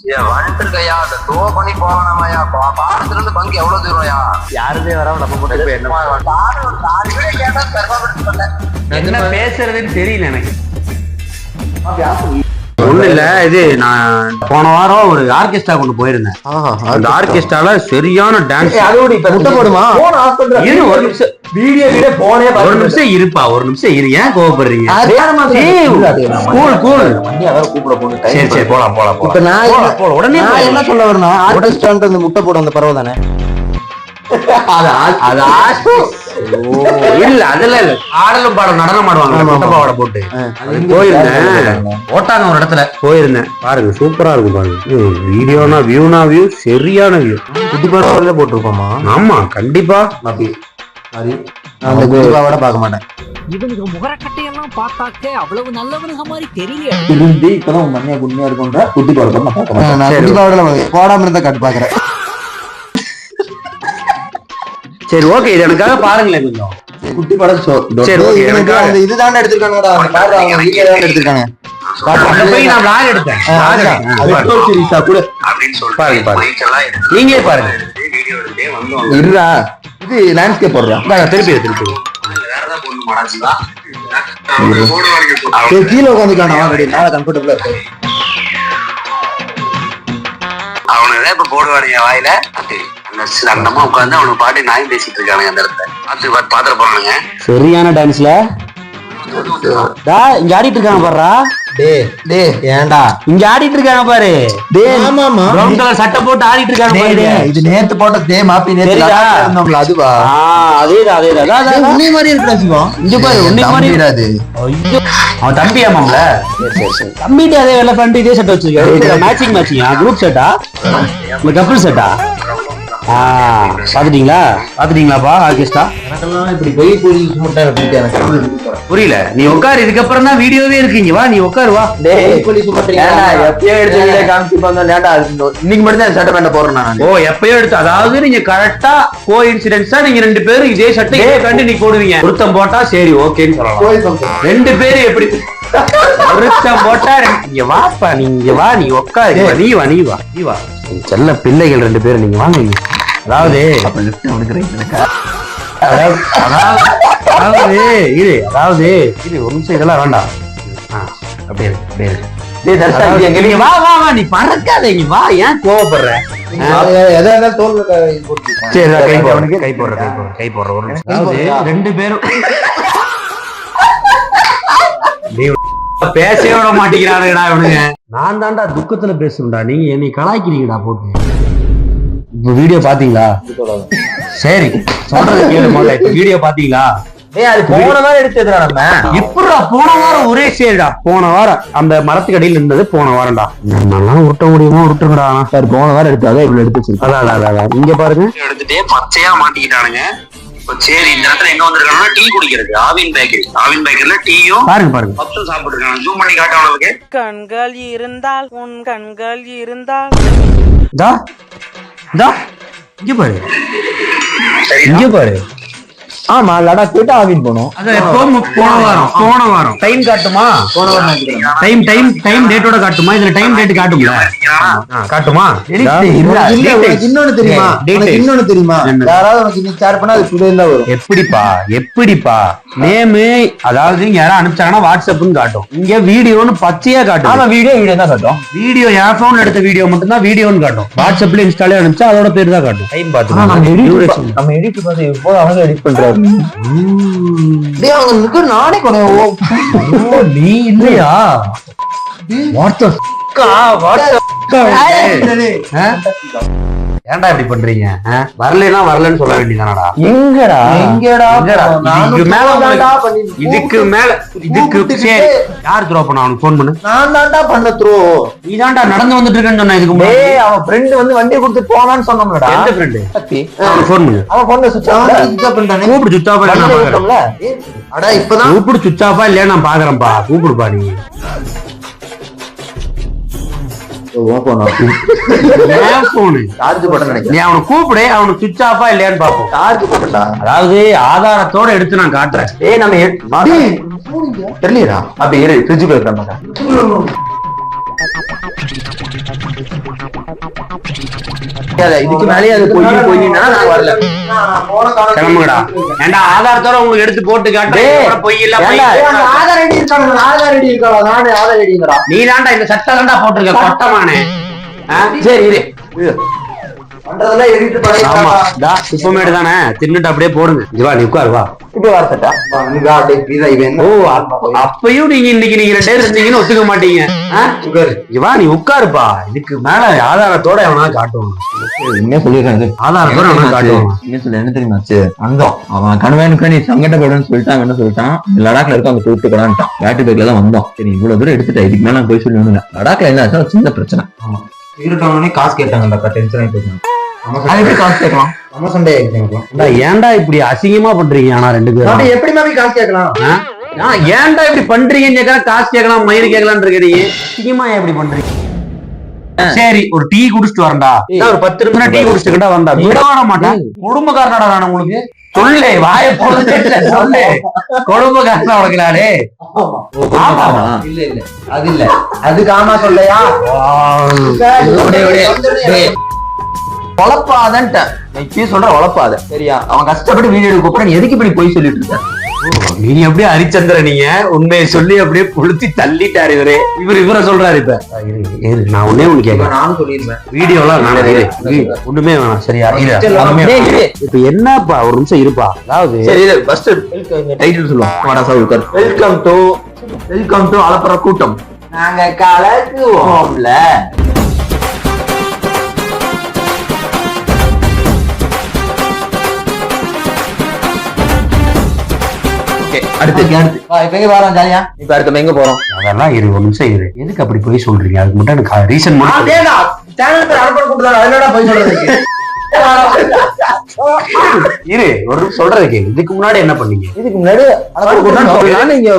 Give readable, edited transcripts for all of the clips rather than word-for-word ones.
வந்துருக்கையா அதை தோ பண்ணி போகணாமையா பாடத்துல இருந்து பங்கு எவ்வளவு தூரம்யா யாருமே வராம நம்ம போட்டு என்ன பேசுறதுன்னு தெரியல எனக்கு. ஒண்ணு இல்ல, இது நான் போன வாரம் ஒரு ஆர்கெஸ்ட்ரா கொண்டு போயிருந்தேன். அந்த ஆர்கெஸ்ட்ரால சரியான டான்ஸ். ஒரு நிமிஷம் வீடியோ வீடியோ போனே ஒரு நிமிஷம் இருப்பா, ஒரு நிமிஷம் இரு. ஏன் கோவப்படுறீங்க? கூல் கூல் கூப்பிட போன. சரி சரி போலாம் போலாம் போலாம். உடனே என்ன சொல்ல வரணும், ஆர்கெஸ்ட்ரான்ற அந்த முட்டை போட அந்த பரவ தானே இல்ல அதெல்லாம் இல்ல, ஆடலும் பாடம் நடனம் ஆடுவாங்க பாவாடை போட்டு. போயிருந்தேன், ஓட்டாங்க ஒரு இடத்துல போயிருந்தேன். பாருங்க சூப்பரா இருக்கும் பாருங்க. வீடியோனா வியூனா வியூ சரியான வியூ. குட்டி பாவாடை போட்டிருப்போமா? ஆமா கண்டிப்பா. அந்த குட்டி பாவாடை பார்க்க மாட்டேன். இவனுக்கு முகரக்கட்டையெல்லாம் பார்த்தாக்க அவ்வளவு நல்லவனுங்க மாதிரி தெரியல. இருந்து இப்பதான் மண்ணியா குண்ணியா இருக்குன்ற குட்டி பாவாடை நான் பார்க்க மாட்டேன். நான் குட்டி பாவாடை போடாம இருந்தா காட்டு பாக்குறேன். சரி ஓகே, இது எனக்காக பாருங்களேன் கொஞ்சம். குட்டி படம் இதுதான் எடுத்திருக்காங்க, எடுத்திருக்காங்க. நீங்களே பாருங்க. இருடா, இது லேண்ட்ஸ்கேப் போடுறான். திருப்பி திருப்பி கீழே உட்காந்துக்கான கம்ஃபர்டபுளா இருக்கு. அவனுதான் இப்ப போடுவானுங்க வாயில அந்தமா உட்காந்து அவனுக்கு பாட்டு நாயும் பேசிட்டு இருக்கானுங்க அந்த இடத்துல. பாத்துட்டு போறானுங்க. சரியான டான்ஸ்ல இங்க ஆடிட்டு இருக்காங்க பாருடா. ஏன்டா இங்க ஆடிட்டு இருக்காங்க பாரு. பிரவுன் கலர் சட்டை போட்டு ஆடிட்டு இருக்காங்க பாரு. இது நேத்து போட்ட மாப்பி நேத்து அதுவா? அதேதான் அதேதான். உன்னை மாதிரி இருக்கிற சிவம். இங்க பாரு, உன்னை மாதிரி. அவன் தம்பி ஆமாம்ல. தம்பிட்டு அதே வேலை பண்ணிட்டு இதே சட்டை வச்சிருக்காரு. மேட்சிங் மேட்சிங் குரூப் செட்டா இல்ல கப்பிள் செட்டா? பாத்துட்டீங்களா பாத்துட்டீங்களாப்பா ஆர்கெஸ்ட்ரா? இப்படி போய் புரியல. நீ உட்காரு, இதுக்கப்புறம் தான் வீடியோவே இருக்கீங்க. வா நீ உட்காரு வா. எப்பயோ எடுத்து இன்னைக்கு மட்டும் தான் சட்டை பேண்ட போடுறேன். ஓ எப்பயோ எடுத்து, அதாவது நீங்க கரெக்டா கோ இன்சிடென்ட்ஸா நீங்க ரெண்டு பேரும் இதே சட்டை கண்டு நீ போடுவீங்க. ஒருத்தம் போட்டா சரி ஓகேன்னு சொல்லலாம். ரெண்டு பேரும் எப்படி ஒருத்தம் போட்டா இங்க வாப்பா, நீங்க வா நீ உட்காரு. நீ வா நீ வா நீ வா. செல்ல பிள்ளைகள் ரெண்டு பேரும் நீங்க வாங்க. அதாவது அதாவது இது ஒரு நிமிஷம் இதெல்லாம் வேண்டாம். அப்படியே இருக்கு. வா வா வா, நீ பறக்காத. இங்க வா, ஏன் கோவப்படுற? கை போடுற ஒரு நிமிஷம். அதாவது ரெண்டு பேரும் பேசவே விட மாட்டேங்கிறானுடா இவனுங்க. நான் தான்டா துக்கத்துல பேசுறேன்டா, நீங்க என்னை கலாய்க்கிறீங்கடா போட்டு. இப்ப வீடியோ பாத்தீங்களா? சரி சொல்றது கேளு முதல்ல. இப்ப வீடியோ பாத்தீங்களா? போன வாரம் எடுத்ததுடா. நம்ம எப்படா போன வாரம் ஒரே சேரிடா. போன வாரம் அந்த மரத்துக்கு அடியில் இருந்தது போன வாரம்டா. நல்லா உருட்ட முடியுமோ உருட்டுங்கடா. சார் போன வாரம் எடுத்தாதான் இவ்வளவு எடுத்து. அதான் இங்க பாருங்க, எடுத்துட்டே பச்சையா மாட்டிக்கிட்டானுங்க. சரி இந்த இடத்துல எங்க வந்திருக்காங்கன்னா டீ குடிக்கிறது. ஆவின் பேக்கரில டீயும் பாருங்க பாருங்க பப்ஸும் சாப்பிட்டு இருக்காங்க. ஜூம் பண்ணி காட்ட அவங்களுக்கு. கண்கள் இருந்தால் உன் கண்கள் இருந்தால் இங்க பாரு, இங்க பாரு. ஆமா லடாக் போயிட்டு ஆவின் போனோம். போன வாரம் டைம் காட்டுமா? போன வாரம் டைம் டேட்டோட காட்டுமா? இதுல டைம் டேட் காட்டும்ல? காட்டுமா? இன்னொன்னு தெரியுமா? இன்னொன்னு தெரியுமா? யாராவது உனக்கு இன்னைக்கு ஷேர் பண்ணா அது சுடே தான் வரும். எப்படிப்பா நேம், அதாவது இங்க யாராவது அனுப்பிச்சாங்கன்னா வாட்ஸ்அப்னு காட்டும். இங்க வீடியோன்னு பச்சையா காட்டும். ஆமா வீடியோ தான் காட்டும். வீடியோ என் போன்ல எடுத்த வீடியோ மட்டும் தான் வீடியோன்னு காட்டும். வாட்ஸ்அப்ல இன்ஸ்டாலே அனுப்பிச்சா அதோட பேர் தான் காட்டும். டைம் பார்த்து நம்ம எடிட் பார்த்து எப்போ அவங்க எடிட் பண்றாரு. நானே நீ இல்லையா? ஏன்டா இப்படி பண்றீங்க? வரலன்னா வரலன்னு சொல்ல வேண்டியதானடா. இதுக்கு மேல சரி யார் த்ரோ பண்ண? அவனுக்கு போன் பண்ணு. நான் தான்டா பண்ண த்ரோ. நீ தான்டா நடந்து வந்துட்டு இருக்கேன்னு சொன்ன. இதுக்கு முன்னாடி அவன் ஃப்ரெண்ட் வந்து வண்டியை கொடுத்து போனான்னு சொன்னோம்லடா. எந்த ஃப்ரெண்ட்? அவனுக்கு போன் பண்ணு. அவன் போன்ல சுவிட்ச் ஆஃப் பண்ணிட்டானே. கூப்பிடு சுவிட்ச் ஆஃப் இல்ல நான் பாக்குறேன்ல. அட இப்பதான் கூப்பிடு சுவிட்ச் ஆஃபா இல்லையா நான் பாக்குறேன்ப்பா. கூப்பிடுப்பா நீ. கூப்பிடு, அவனுக்கு சுவிட்ச் ஆஃபா இல்லையான்னு பாப்போம். அதாவது ஆதாரத்தோட எடுத்து நான் காட்டுறேன். தெரியலடா. அப்படி இரு, ஃப்ரிட்ஜுக்குள்ள இருக்க மாட்டேன். வைக்காத. இதுக்கு மேலேயே அது பொய்னா நான் வரல. கிளம்புங்கடா. ஏன்டா ஆதாரத்தோட உங்களுக்கு எடுத்து போட்டு காட்டுறேன். பொய் இல்ல ஆதார் ஐடி இருக்காங்க. ஆதார் ஐடி இருக்கா? நானே ஆதார் ஐடிங்கடா. நீ தான்டா இந்த சட்டை தான்டா போட்டிருக்க கொட்டமானே. சரி இரு பண்றதெல்லாம் எடிட் பண்ணி. ஆமா டா சுப்பமேடு தானே தின்னுட்டு அப்படியே போடுங்க. ஜிவா நீ உட்காரு வா. இப்ப வரட்டா. ஓ அப்பயும் நீங்க இன்னைக்கு நீங்க 2 பேர் இருந்தீங்கன்னு ஒத்துக்க மாட்டீங்க. ஜிவா நீ உட்காருப்பா. இதுக்கு மேல ஆதாரத்தோட எவனா காட்டுவான். என்ன சொல்லிடுறாங்க? ஆதாரத்தோட எவனா காட்டுவான். என்ன சொல்ல என்ன தெரியுமாச்சு? வந்தோம் அவன் கணவனுக்கு நீ சங்கடப்படுன்னு சொல்லிட்டாங்க. என்ன சொல்லிட்டான்? லடாக்ல இருக்க அவங்க கூப்பிட்டுக்கலான்ட்டான். பேட்டரி பைக்ல தான் வந்தோம். சரி இவ்வளவு தூரம் எடுத்துட்டேன். இதுக்கு மேல நான் போய் சொல்லி ஒண்ணுல லடாக்ல என்ன ஆச்சு? சின்ன பிரச்சனை. ஆமா இருட்டவனே காசு கேட்டாங்கடா. டென்ஷன் ஆயிட்டு காசு கேட்கலாம். ஏன்டா இப்படி அசிங்கமா பண்றீங்க? ஆனா 2 பேரும் எப்படி மாதிரி காசு கேட்கலாம்? ஏன்டா இப்படி பண்றீங்கன்னு கேட்கலாம். காசு கேட்கலாம் மயிறு கேட்கலாம் இருக்கிறீங்க. அசிங்கமா எப்படி பண்றீங்க? சரி ஒரு டீ குடிச்சிட்டு வரண்டா. ஒரு 10 நிமிஷம் டீ குடிச்சுக்கிட்டா வந்தா விட மாட்டேன். குடும்பக்காரனடா நான் உங்களுக்கு சொல்லு. வாய போடுறது சொல்லு. குடும்பக்காரனா உனக்குனாலே இல்ல இல்ல அது இல்ல அதுக்கு ஆமா சொல்லையா? உழப்பாதன்ட்ட சொல்ற உழப்பாத. சரியா? அவன் கஷ்டப்பட்டு வீடியோ எடுக்க நீ எதுக்கு இப்படி போய் சொல்லிட்டு இருக்க? நீ அப்படியே ஹரிச்சந்திர நீங்க உண்மையை சொல்லி அப்படியே புளுத்தி தள்ளிட்டாரு இவரே. இவரை சொல்றாரு. இப்ப நான் ஒண்ணே ஒண்ணு கேட்கிறேன். நானும் சொல்லிருந்தேன் வீடியோலாம் ஒண்ணுமே வேணாம். சரியா? இப்ப என்னப்பா ஒரு நிமிஷம் இருப்பா. அதாவது டைட்டில் சொல்லுவோம். வெல்கம் டு அலப்பற கூட்டம். நாங்க கலக்குவோம்ல. எங்க போறோம்? அதெல்லாம் இரு ஒரு நிமிஷம் இரு. எதுக்கு அப்படி போய் சொல்றீங்க? அதுக்கு மட்டும் எனக்கு ரீசன் இரு ஒரு நிமிஷம் சொல்றதுக்கு. இதுக்கு முன்னாடி என்ன பண்ணீங்க? இதுக்கு முன்னாடி நீங்க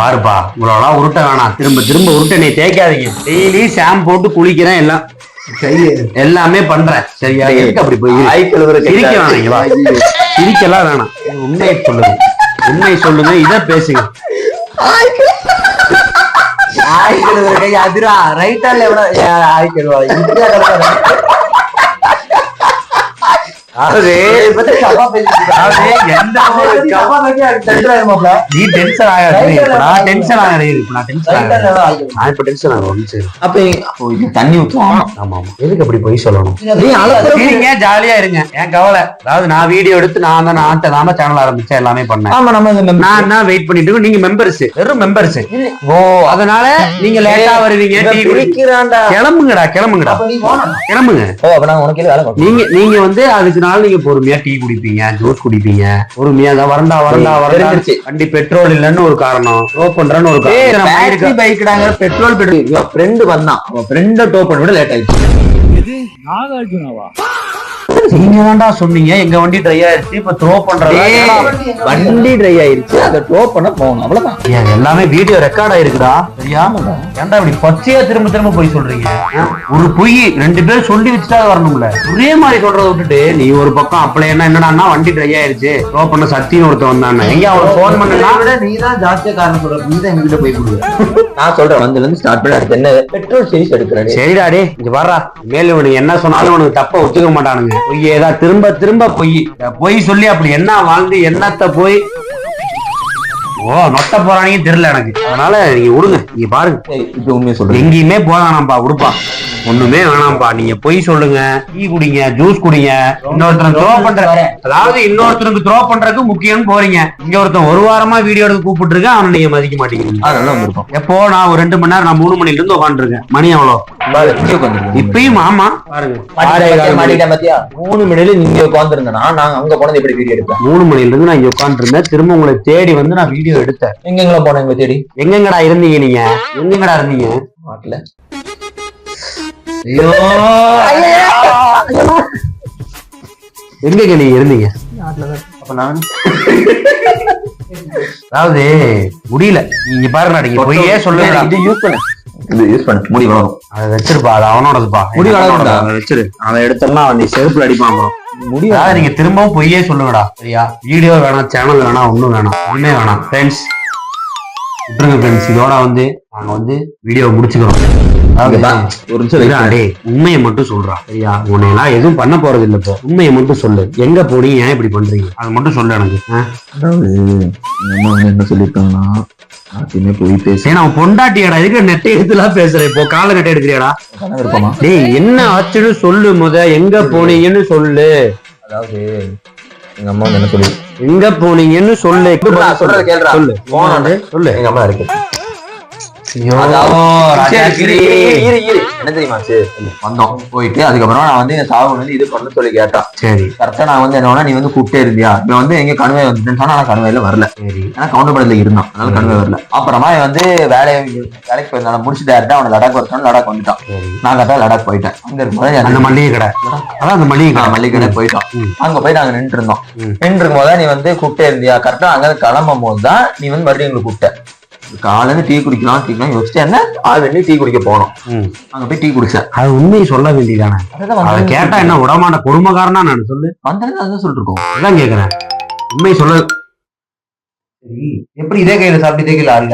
பாருப்பா உங்களோட உருட்ட வேணாம். திரும்ப திரும்ப உருட்ட நீ தேய்க்காதீங்க. டெய்லி ஷாம்பு போட்டு குளிக்கிறேன் எல்லாம் எல்லாமே பண்றேன். சரியா? எதுக்கு அப்படி போய் சிரிக்க வேணாம். சிரிக்கலாம் வேணாம். உண்மையை சொல்லுங்க. உண்மை சொல்லுங்க. இத பேசுங்க. அதிரா ரைட்டா நீ டென்ஷன் ஆகாது. நான் டென்ஷன் ஆகிறேன். தண்ணி ஊற்றுவோம். ஆமா ஆமா எதுக்கு அப்படி போய் சொல்லணும்? ஜாலியா இருங்க. ஏன் கவலை? அதாவது நான் வீடியோ எடுத்து நான் தான் சேனல் ஆரம்பிச்சேன். எல்லாமே பண்ணேன். நான் வெயிட் பண்ணிட்டு இருக்கேன். நீங்க மெம்பர்ஸ் வெறும் மெம்பர்ஸ். ஓ அதனால நீங்க லேட்டா வருவீங்க. கிளம்புங்கடா கிளம்புங்கடா கிளம்புங்க. நீங்க வந்து அதுக்குனால நீங்க பொறுமையா டீ குடிப்பீங்க, ஜூஸ் குடிப்பீங்க. பொறுமையா தான் வரண்டா வண்டி பெட்ரோல் இல்லன்னு ஒரு காரணம், டோ பண்றன்னு ஒரு காரணம். பைக்டாங்க பெட்ரோல் ஃப்ரெண்டு வந்தான். அவன் ஃப்ரெண்ட டோ பண்ண விட லேட் ஆயிடுச்சு. நாகார்ஜுனாவா? நீங்க தான்டா சொன்னீங்க எங்க வண்டி ட்ரை ஆயிருச்சு. இப்ப த்ரோ பண்றதா? வண்டி ட்ரை ஆயிருச்சு. அதை த்ரோ பண்ண போகணும். அவ்வளவுதான். எல்லாமே வீடியோ ரெக்கார்ட் ஆயிருக்குடா. சரியா? ஏன்டா இப்படி பச்சையா திரும்ப போய் சொல்றீங்க? ஒரு பொய் 2 பேர் சொல்லி வச்சுட்டா வரணும்ல. ஒரே மாதிரி சொல்றத விட்டுட்டு நீ ஒரு பக்கம் அப்பள என்னன்னா வண்டி ட்ரை ஆயிருச்சு த்ரோ பண்ண சத்தின்னு ஒருத்தன் வந்தானே. எங்க அவன் போன் பண்ணா நீ தான் ஜாஸ்தியா காரணம் சொல்ற. நீ தான் எங்கிட்ட போய் கொடுக்க. நான் சொல்றேன் வந்து இருந்து ஸ்டார்ட் பண்ண அடுத்து என்ன பெட்ரோல் சீரிஸ் எடுக்கிறேன். சரிடா டே இங்க வர்றா. மேல உனக்கு என்ன சொன்னாலும் உனக்கு தப்ப ஒத்துக்க மாட்டானுங்க. பொய்யேதா திரும்ப பொய் சொல்லி அப்படி என்ன வாழ்ந்து என்னத்த போய் நொட்ட போறானே தெரியல எனக்கு. அதனால நீங்க விடுங்க. நீங்க பாருங்க இப்ப உண்மையை சொல்றேன். எங்கேயுமே போதானாம்பா விடுப்பா. ஒண்ணுமே வேணாம்பா. நீங்க பொய் சொல்லுங்க, டீ குடிங்க, ஜூஸ் குடிங்க. இன்னொருத்தருக்கு த்ரோ பண்ற அதாவது இன்னொருத்தருக்கு த்ரோ பண்றதுக்கு முக்கியம் போறீங்க. இங்க ஒருத்தன் 1 வாரமா வீடியோ எடுத்து கூப்பிட்டு இருக்கேன். அவனை நீங்க மதிக்க மாட்டேங்கிறீங்க. அதெல்லாம் இருக்கும். எப்போ நான் ஒரு 2 மணி நேரம், நான் 3 மணில இருந்து உட்காந்துருக்கேன். மணி எவ்வளவு இப்பயும்? ஆமா பாருங்க 3 மணில நீங்க உட்காந்துருந்தா நாங்க அங்க போனது எப்படி வீடியோ எடுப்பேன்? 3 மணில இருந்து நான் இங்க உட்காந்து இருந்தேன். திரும்ப உங்களை தேடி வந்து நான் வீடியோ எடுத்தேன். எங்கெங்களா போனேன்? எங்க தேடி எங்கெங்கடா இருந்தீங்க? நீங்க எங்கெங்கடா இருந்தீங்க? நாட்டுல. எங்க நீங்க இருந்தீங்க? அப்ப நான் அதாவது முடியல. நீங்க பாருங்க நீங்க பொய்யே சொல்லுங்க. இது யூஸ் பண்ணு முடி வளரும். அதை வச்சிருப்பா. அது அவனோடதுப்பா. முடி வளரும். அதை வச்சிரு. அதை எடுத்தோம்னா நீ செருப்புல அடிப்பான். முடியாது. நீங்க திரும்பவும் பொய்யே சொல்லுங்கடா. சரியா? வீடியோ வேணாம், சேனல் வேணாம், ஒண்ணும் வேணாம், ஒண்ணுமே வேணாம். ஃப்ரெண்ட்ஸ் விட்டுருங்க ஃப்ரெண்ட்ஸ், இதோட வந்து நாங்க வந்து வீடியோ முடிச்சுக்கிறோம். ஒரு நிமிஷம் டேய், உண்மையை மட்டும் சொல்றா சரியா? உன்னை எல்லாம் எதுவும் பண்ண போறது இல்ல. இப்போ உண்மையை மட்டும் சொல்லு, எங்க போனீங்க, ஏன் இப்படி பண்றீங்க, அது மட்டும் சொல்லு எனக்கு. அதாவது எங்க அம்மா வந்து என்ன சொல்லியிருக்காங்கன்னா, யார்ட்டையுமே போய் பேச அவன் பொண்டாட்டியாடா, எதுக்கு நெட்டை எடுத்துலாம் பேசுற? இப்போ கால நெட்டை எடுக்கிறியாடா? விருப்பமா? டேய் என்ன ஆச்சுன்னு சொல்லு, எங்க போனீங்கன்னு சொல்லு. அதாவது எங்க அம்மா வந்து என்ன சொல்லி, எங்க போனீங்கன்னு சொல்லு. சொல்றது கேளுடா. சொல்லு சொல்லு. எங்க அம்மா இருக்கு. ஐயோ, சரி, இரு. என்ன தெரியுமா வந்தோம் போயிட்டு அதுக்கப்புறம் நான் வந்து என் சாவு வந்து இது பண்ண சொல்லி கேட்டான். சரி கரெக்டா நான் வந்து என்ன நீ வந்து கூப்பிட்டே இருந்தியா, இப்ப வந்து எங்க கனவே வந்துட்டேன்னு சொன்னா நான் கனவையில வரல. சரி, ஏன்னா கவுண்டபடத்துல இருந்தான், அதனால கனவே வரல. அப்புறமா வந்து வேலைக்கு போயிருந்தான், முடிச்சு டேரக்டா அவனை லடாக் வரணும், லடாக் வந்துட்டான். நான் கரெக்டா லடாக் போயிட்டேன். அங்க இருக்கும்போது அந்த மளிகை கடை, அதான் அந்த மளிகை கடை போயிட்டோம். அங்க போய் நாங்க நின்று இருந்தோம். நின்று இருக்கும் போது நீ வந்து கூப்பிட்டே இருந்தியா, கரெக்டா அங்க கிளம்பும் போதுதான் நீ வந்து மறுபடியும் எங்களை கூப்பிட்ட. காலையில டீ குடிக்கலாம் யோசிச்சு என்ன ஆல்ரெடி டீ குடிக்க போனோம். அங்க போய் டீ குடிச்சேன். அது உண்மையை சொல்ல வேண்டியதானே? அதை கேட்டா என்ன உடமாட்ட குடும்பக்காரனா நான் சொல்லு. வந்தது அதான் சொல்லிட்டு இருக்கோம். அதான் கேக்குறேன், உண்மையை சொல்ல. சரி, எப்படி இதே கையில சாப்பிட்டு இதே கையில ஆறு